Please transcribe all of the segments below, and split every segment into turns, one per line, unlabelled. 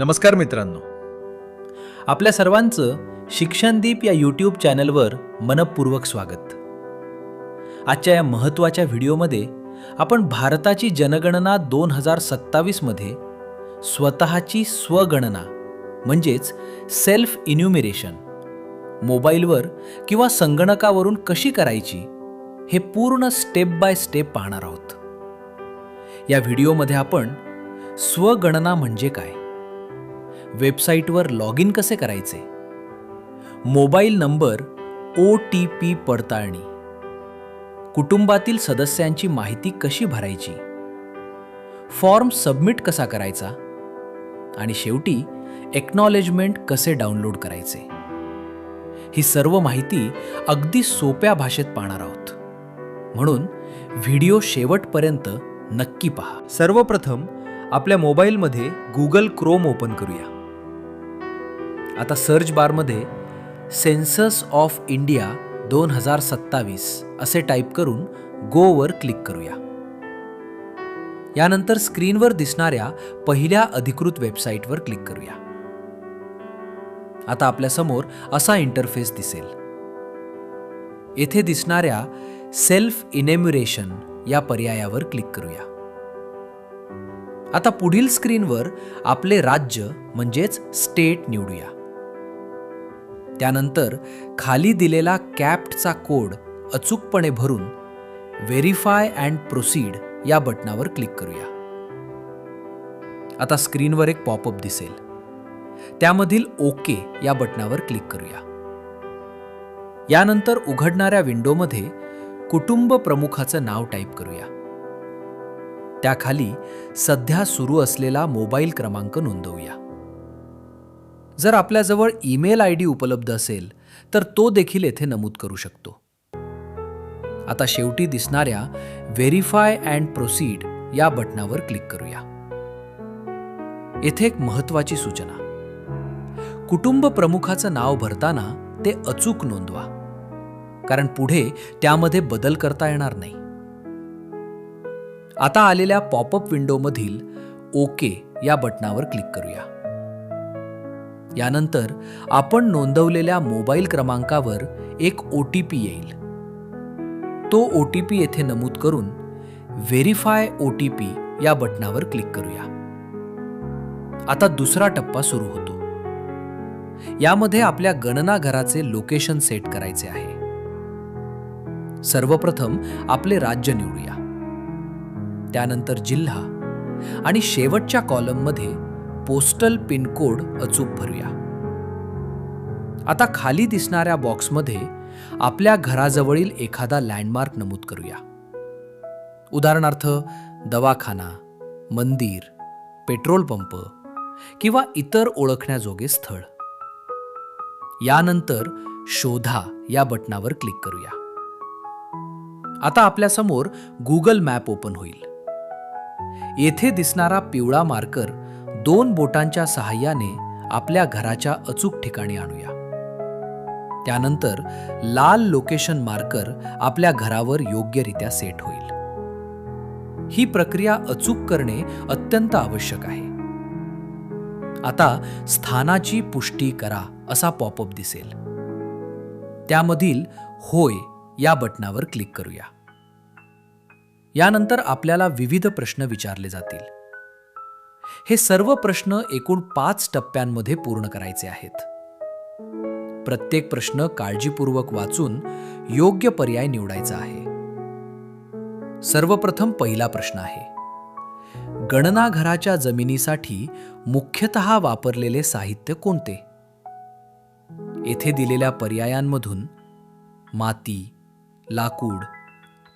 नमस्कार मित्रांनो, आपल्या सर्वांचं शिक्षणदीप या यूट्यूब चॅनलवर मनपूर्वक स्वागत. आजच्या या महत्त्वाच्या व्हिडिओमध्ये आपण भारताची जनगणना 2027 मध्ये स्वतःची स्वगणना म्हणजेच सेल्फ इन्युमिरेशन मोबाईलवर किंवा संगणकावरून कशी करायची हे पूर्ण स्टेप बाय स्टेप पाहणार आहोत. या व्हिडिओमध्ये आपण स्वगणना म्हणजे काय, वेबसाईटवर लॉग इन कसे करायचे, मोबाईल नंबर OTP पडताळणी, कुटुंबातील सदस्यांची माहिती कशी भरायची, फॉर्म सबमिट कसा करायचा आणि शेवटी एक्नॉलेजमेंट कसे डाउनलोड करायचे, ही सर्व माहिती अगदी सोप्या भाषेत पाहणार आहोत. म्हणून व्हिडिओ शेवटपर्यंत नक्की पहा. सर्वप्रथम आपल्या मोबाईलमध्ये गुगल क्रोम ओपन करूया. आता सर्च बारमध्ये सेन्सस ऑफ इंडिया 2027 असे टाईप करून गोवर क्लिक करूया. यानंतर स्क्रीनवर दिसणाऱ्या पहिल्या अधिकृत वेबसाईटवर क्लिक करूया. आता आपल्यासमोर असा इंटरफेस दिसेल. येथे दिसणाऱ्या सेल्फ इन्युमरेशन या पर्यायावर क्लिक करूया. आता पुढील स्क्रीनवर आपले राज्य म्हणजेच स्टेट निवडूया. त्यानंतर खाली दिलेला कॅप्टचा कोड अचूकपणे भरून व्हेरीफाय अँड प्रोसीड या बटनावर क्लिक करूया. आता स्क्रीनवर एक पॉपअप दिसेल. त्यामधील ओके या बटनावर क्लिक करूया. यानंतर उघडणाऱ्या विंडोमध्ये कुटुंब प्रमुखाचं नाव टाईप करूया. त्याखाली सध्या सुरू असलेला मोबाईल क्रमांक नोंदवूया. जर आपल्याजवळ ईमेल ID उपलब्ध असेल तर तो देखील येथे नमूद करू शकतो. आता शेवटी दिसणाऱ्या व्हेरीफाय अँड प्रोसीड या बटनावर क्लिक करूया. येथे एक महत्त्वाची सूचना, कुटुंब प्रमुखाचं नाव भरताना ते अचूक नोंदवा, कारण पुढे त्यामध्ये बदल करता येणार नाही. आता आलेल्या पॉपअप विंडोमधील ओके या बटनावर क्लिक करूया. यानंतर आपण नोंदवलेल्या मोबाईल क्रमांकावर एक OTP येईल. तो OTP येथे नमूद करून व्हेरीफाय OTP या बटनावर क्लिक करूया. आता दुसरा टप्पा सुरू होतो. यामध्ये आपल्या गणनाघराचे लोकेशन सेट करायचे आहे. सर्वप्रथम आपले राज्य निवडूया. त्यानंतर जिल्हा आणि शेवटच्या कॉलममध्ये पोस्टल पिन कोड अचूक भरूया. आता खाली दिसणाऱ्या बॉक्समध्ये आपल्या घराजवळील एखादा लँडमार्क नमूद करूया. उदाहरणार्थ दवाखाना, मंदिर, पेट्रोल पंप किंवा इतर ओळखण्याजोगे स्थळ. यानंतर शोधा या बटनावर क्लिक करूया. आता आपल्यासमोर गुगल मॅप ओपन होईल. येथे दिसणारा पिवळा मार्कर 2 बोटांच्या सहाय्याने आपल्या घराच्या अचूक ठिकाणी आणूया. त्यानंतर लाल लोकेशन मार्कर आपल्या घरावर योग्यरित्या सेट होईल. ही प्रक्रिया अचूक करणे अत्यंत आवश्यक आहे. आता स्थानाची पुष्टी करा असा पॉपअप दिसेल. त्यामधील होय या बटनावर क्लिक करूया. यानंतर आपल्याला विविध प्रश्न विचारले जातील. हे सर्व प्रश्न एकूण 5 टप्प्यांमध्ये पूर्ण करायचे आहेत. प्रत्येक प्रश्न काळजीपूर्वक वाचून योग्य पर्याय निवडायचा आहे. सर्वप्रथम पहिला प्रश्न आहे, गणनाघराच्या जमिनीसाठी मुख्यतः वापरलेले साहित्य कोणते? येथे दिलेल्या पर्यायांमधून माती, लाकूड,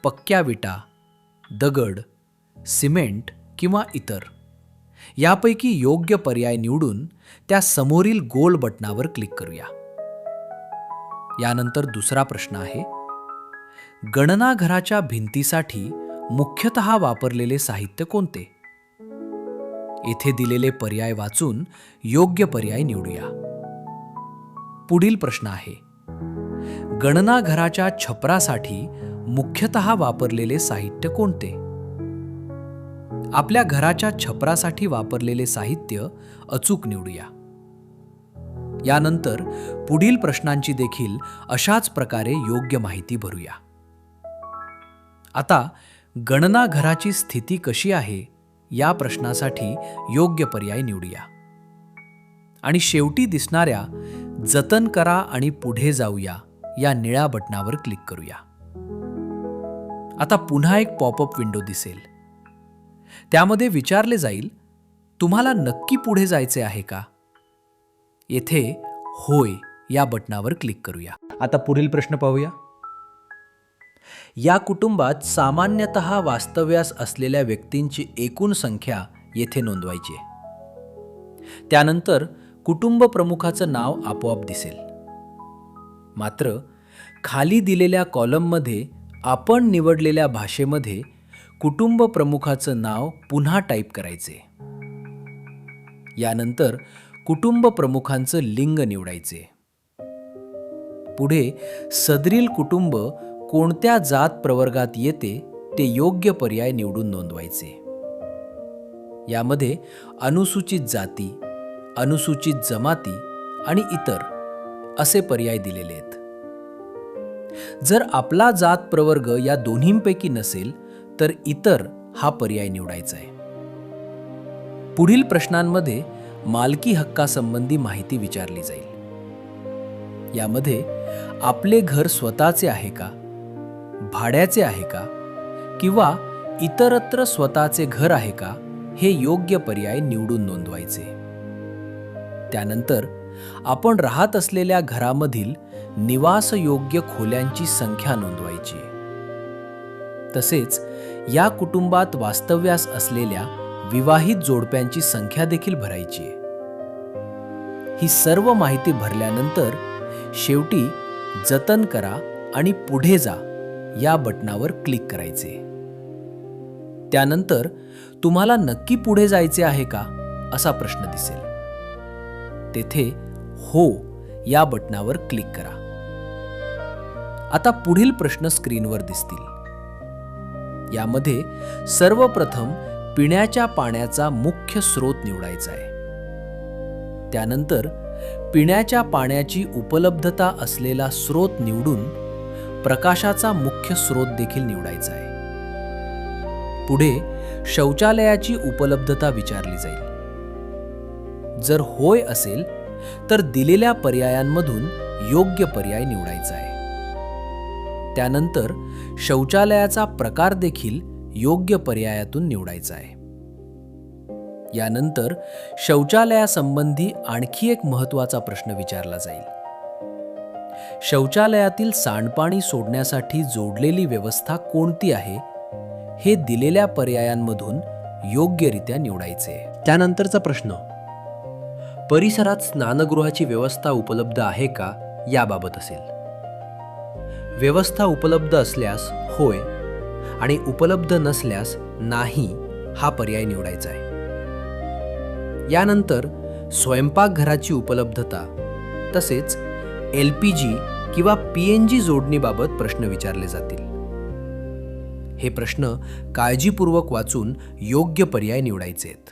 पक्क्या विटा, दगड, सिमेंट किंवा इतर यापैकी योग्य पर्याय निवडून त्या समोरील गोल बटनावर क्लिक करूया. यानंतर दुसरा प्रश्न आहे, गणनाघराच्या भिंतीसाठी मुख्यतः वापरलेले साहित्य कोणते? येथे दिलेले पर्याय वाचून योग्य पर्याय निवडूया. पुढील प्रश्न आहे, गणनाघराच्या छपरासाठी मुख्यतः वापरलेले साहित्य कोणते? आपल्या घराच्या छपरासाठी वापरलेले साहित्य अचूक निवडूया. यानंतर पुढील प्रश्नांची देखील अशाच प्रकारे योग्य माहिती भरूया. आता गणना घराची स्थिती कशी आहे या प्रश्नासाठी योग्य पर्याय निवडूया. आणि शेवटी दिसणाऱ्या जतन करा आणि पुढे जाऊया या निळ्या बटणावर क्लिक करूया. आता पुन्हा एक पॉपअप विंडो दिसेल. त्यामध्ये विचारले जाईल, तुम्हाला नक्की पुढे जायचे आहे का? येथे होय या बटणावर क्लिक करूया. आता पुढील प्रश्न पाहूया. या कुटुंबात सामान्यतः वास्तव्यास असलेल्या व्यक्तींची एकूण संख्या येथे नोंदवायची आहे. त्यानंतर कुटुंब प्रमुखाचं नाव आपोआप दिसेल. मात्र खाली दिलेल्या कॉलममध्ये आपण निवडलेल्या भाषेमध्ये कुटुंब प्रमुखाचं नाव पुन्हा टाईप करायचे. यानंतर कुटुंब प्रमुखांचं लिंग निवडायचे. पुढे सदरील कुटुंब कोणत्या जात प्रवर्गात येते ते योग्य पर्याय निवडून नोंदवायचे. यामध्ये अनुसूचित जाती, अनुसूचित जमाती आणि इतर असे पर्याय दिलेले आहेत. जर आपला जात प्रवर्ग या दोन्हींपैकी नसेल तर इतर हा पर्याय निवडायचा आहे. पुढील प्रश्नांमध्ये मालकी हक्कासंबंधी माहिती विचारली जाईल. यामध्ये आपले घर स्वतःचे आहे का, भाड्याचे आहे का किंवा इतरत्र स्वतःचे घर आहे का हे योग्य पर्याय निवडून नोंदवायचे. त्यानंतर आपण राहत असलेल्या घरामधील निवासयोग्य खोल्यांची संख्या नोंदवायची. तसेच या कुटुंबात वास्तव्यास असलेल्या विवाहित जोडप्यांची संख्या देखील भरायची आहे. ही सर्व माहिती भरल्यानंतर शेवटी जतन करा आणि पुढे जा या बटणावर क्लिक करायचे. त्यानंतर तुम्हाला नक्की पुढे जायचे आहे का असा प्रश्न दिसेल. तेथे हो या बटणावर क्लिक करा. आता पुढील प्रश्न स्क्रीनवर दिसतील. यामध्ये सर्वप्रथम पिण्याच्या पाण्याचा मुख्य स्रोत निवडायचा आहे. त्यानंतर पिण्याच्या पाण्याची उपलब्धता असलेला स्रोत निवडून प्रकाशाचा मुख्य स्रोत देखील निवडायचा आहे. पुढे शौचालयाची उपलब्धता विचारली जाईल. जर होय असेल तर दिलेल्या पर्यायांमधून योग्य पर्याय निवडायचा आहे. त्यानंतर शौचालयाचा प्रकार देखील योग्य पर्यायातून निवडायचा आहे. यानंतर शौचालयासंबंधी आणखी एक महत्त्वाचा प्रश्न विचारला जाईल. शौचालयातील सांडपाणी सोडण्यासाठी जोडलेली व्यवस्था कोणती आहे हे दिलेल्या पर्यायांमधून योग्यरित्या निवडायचे. त्यानंतरचा प्रश्न परिसरात स्नानगृहाची व्यवस्था उपलब्ध आहे का याबाबत असेल. व्यवस्था उपलब्ध असल्यास होय आणि उपलब्ध नसल्यास नाही हा पर्याय निवडायचा आहे. यानंतर स्वयंपाकघराची उपलब्धता तसेच LPG किंवा PNG जोडणीबाबत प्रश्न विचारले जातील. हे प्रश्न काळजीपूर्वक वाचून योग्य पर्याय निवडायचे आहेत.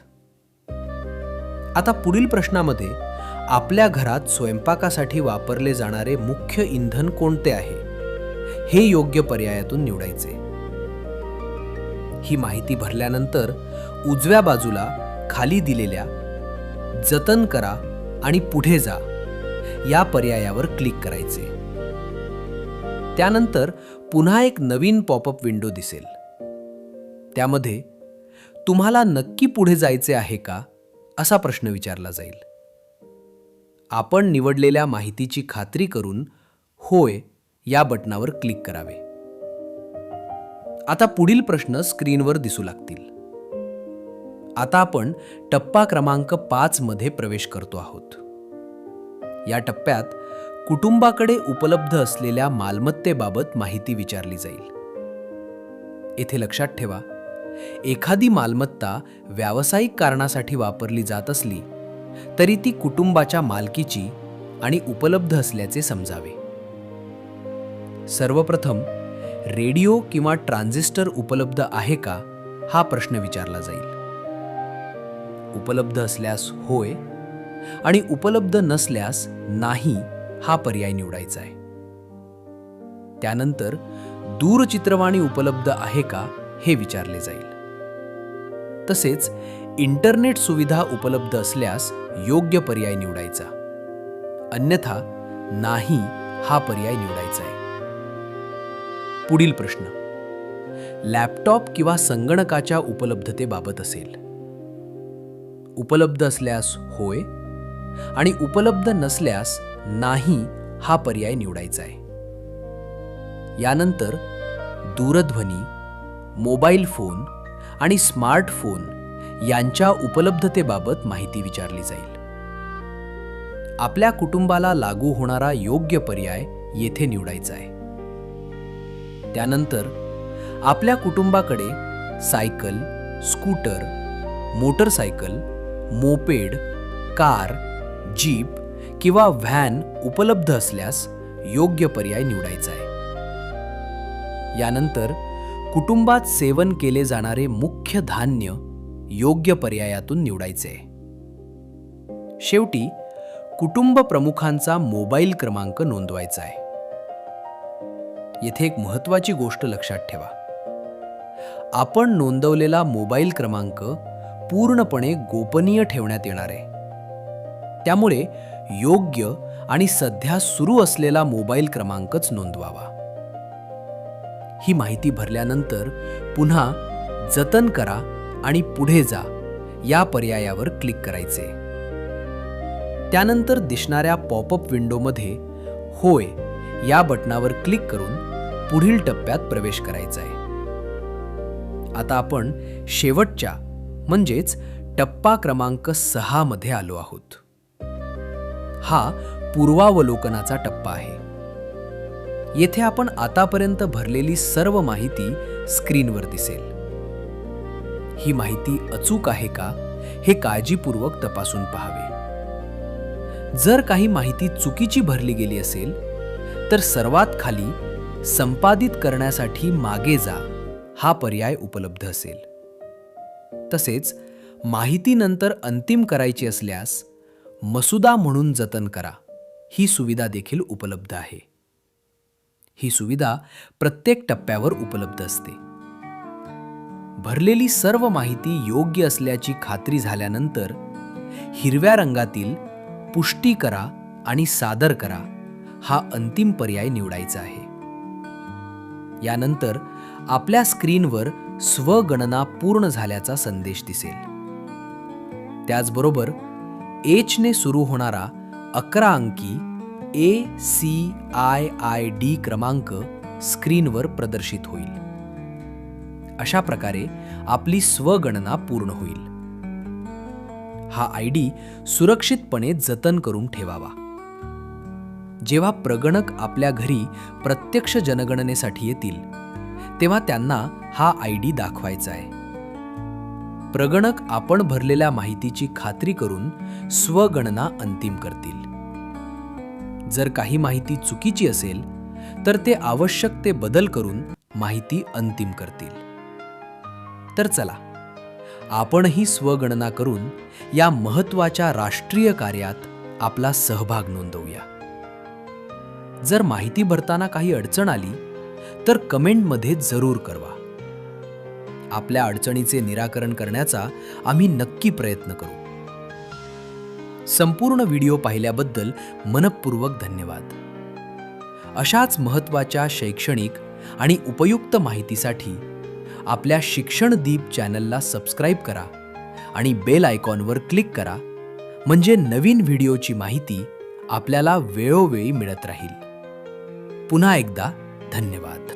आता पुढील प्रश्नामध्ये आपल्या घरात स्वयंपाकासाठी वापरले जाणारे मुख्य इंधन कोणते आहे हे योग्य पर्यायातून निवडायचे. ही माहिती भरल्यानंतर उजव्या बाजूला खाली दिलेल्या जतन करा आणि पुढे जा या पर्यायावर क्लिक करायचे. त्यानंतर पुन्हा एक नवीन पॉपअप विंडो दिसेल. त्यामध्ये तुम्हाला नक्की पुढे जायचे आहे का असा प्रश्न विचारला जाईल. आपण निवडलेल्या माहितीची खात्री करून होय या बटणावर क्लिक करावे. आता पुढील प्रश्न स्क्रीनवर दिसू लागतील. आता आपण टप्पा क्रमांक 5 मध्ये प्रवेश करतो आहोत. या टप्प्यात कुटुंबाकडे उपलब्ध असलेल्या मालमत्तेबाबत माहिती विचारली जाईल. येथे लक्षात ठेवा, एखादी मालमत्ता व्यावसायिक कारणासाठी वापरली जात असली तरी ती कुटुंबाच्या मालकीची आणि उपलब्ध असल्याचे समजावे. सर्वप्रथम रेडिओ किंवा ट्रान्झिस्टर उपलब्ध आहे का हा प्रश्न विचारला जाईल. उपलब्ध असल्यास होय आणि उपलब्ध नसल्यास नाही हा पर्याय निवडायचा आहे. त्यानंतर दूरचित्रवाणी उपलब्ध आहे का हे विचारले जाईल. तसेच इंटरनेट सुविधा उपलब्ध असल्यास योग्य पर्याय निवडायचा, अन्यथा नाही हा पर्याय निवडायचा आहे. पुढील प्रश्न लॅपटॉप किंवा संगणकाच्या उपलब्धतेबाबत असेल. उपलब्ध असल्यास होय आणि उपलब्ध नसल्यास नाही हा पर्याय निवडायचा आहे. यानंतर दूरध्वनी, मोबाईल फोन आणि स्मार्टफोन यांच्या उपलब्धतेबाबत माहिती विचारली जाईल. आपल्या कुटुंबाला लागू होणारा योग्य पर्याय येथे निवडायचा आहे. त्यानंतर आपल्या कुटुंबाकडे cycle, scooter, motorcycle, moped, car, jeep किंवा व्हॅन उपलब्ध असल्यास योग्य पर्याय निवडायचा आहे. यानंतर कुटुंबात सेवन केले जाणारे मुख्य धान्य योग्य पर्यायातून निवडायचे आहे. शेवटी कुटुंब प्रमुखांचा मोबाईल क्रमांक नोंदवायचा आहे. येथे एक महत्त्वाची गोष्ट लक्षात ठेवा. आपण नोंदवलेला मोबाईल क्रमांक पूर्णपणे गोपनीय ठेवण्यात येणार आहे. त्यामुळे योग्य आणि सध्या सुरू असलेला मोबाईल क्रमांकच नोंदवावा. ही माहिती भरल्यानंतर पुन्हा जतन करा आणि पुढे जा या पर्यायावर क्लिक करायचे. त्यानंतर दिसणाऱ्या पॉपअप विंडोमध्ये होय या बटणावर क्लिक करून पुढील टप्प्यात प्रवेश करायचा आहे. आता आपण शेवटच्या म्हणजेच टप्पा क्रमांक 6 मध्ये आलो आहोत. हा पूर्वावलोकनाचा टप्पा आहे. येथे आपण आतापर्यंत भरलेली सर्व माहिती स्क्रीनवर दिसेल. ही माहिती अचूक आहे का हे काळजीपूर्वक तपासून पाहावे. जर काही माहिती चुकीची भरली गेली असेल तर सर्वात खाली संपादित करण्यासाठी मागे जा हा पर्याय उपलब्ध असेल. तसेच माहिती नंतर अंतिम करायची असल्यास मसुदा म्हणून जतन करा ही सुविधा देखील उपलब्ध आहे. ही सुविधा प्रत्येक टप्प्यावर उपलब्ध असते. भरलेली सर्व माहिती योग्य असल्याची खात्री झाल्यानंतर हिरव्या रंगातील पुष्टी करा आणि सादर करा हा अंतिम पर्याय निवडायचा आहे. यानंतर आपल्या स्क्रीनवर स्वगणना पूर्ण झाल्याचा संदेश दिसेल. त्याचबरोबर एचने सुरू होणारा 11 अंकी ACIID क्रमांक स्क्रीनवर प्रदर्शित होईल. अशा प्रकारे आपली स्वगणना पूर्ण होईल. हा ID सुरक्षितपणे जतन करून ठेवावा. जेव्हा प्रगणक आपल्या घरी प्रत्यक्ष जनगणनेसाठी येतील तेव्हा त्यांना हा ID दाखवायचा आहे. प्रगणक आपण भरलेल्या माहितीची खात्री करून स्वगणना अंतिम करतील. जर काही माहिती चुकीची असेल तर ते आवश्यक ते बदल करून माहिती अंतिम करतील. तर चला आपणही स्वगणना करून या महत्त्वाच्या राष्ट्रीय कार्यात आपला सहभाग नोंदवूया. जर माहिती भरताना काही अडचण आली तर कमेंटमध्ये जरूर कळवा. आपल्या अडचणीचे निराकरण करण्याचा आम्ही नक्की प्रयत्न करू. संपूर्ण व्हिडिओ पाहिल्याबद्दल मनःपूर्वक धन्यवाद. अशाच महत्त्वाच्या शैक्षणिक आणि उपयुक्त माहितीसाठी आपल्या शिक्षण दीप चॅनलला सबस्क्राईब करा आणि बेल आयकॉनवर क्लिक करा, म्हणजे नवीन व्हिडिओची माहिती आपल्याला वेळोवेळी मिळत राहील. पुन्हा एकदा धन्यवाद.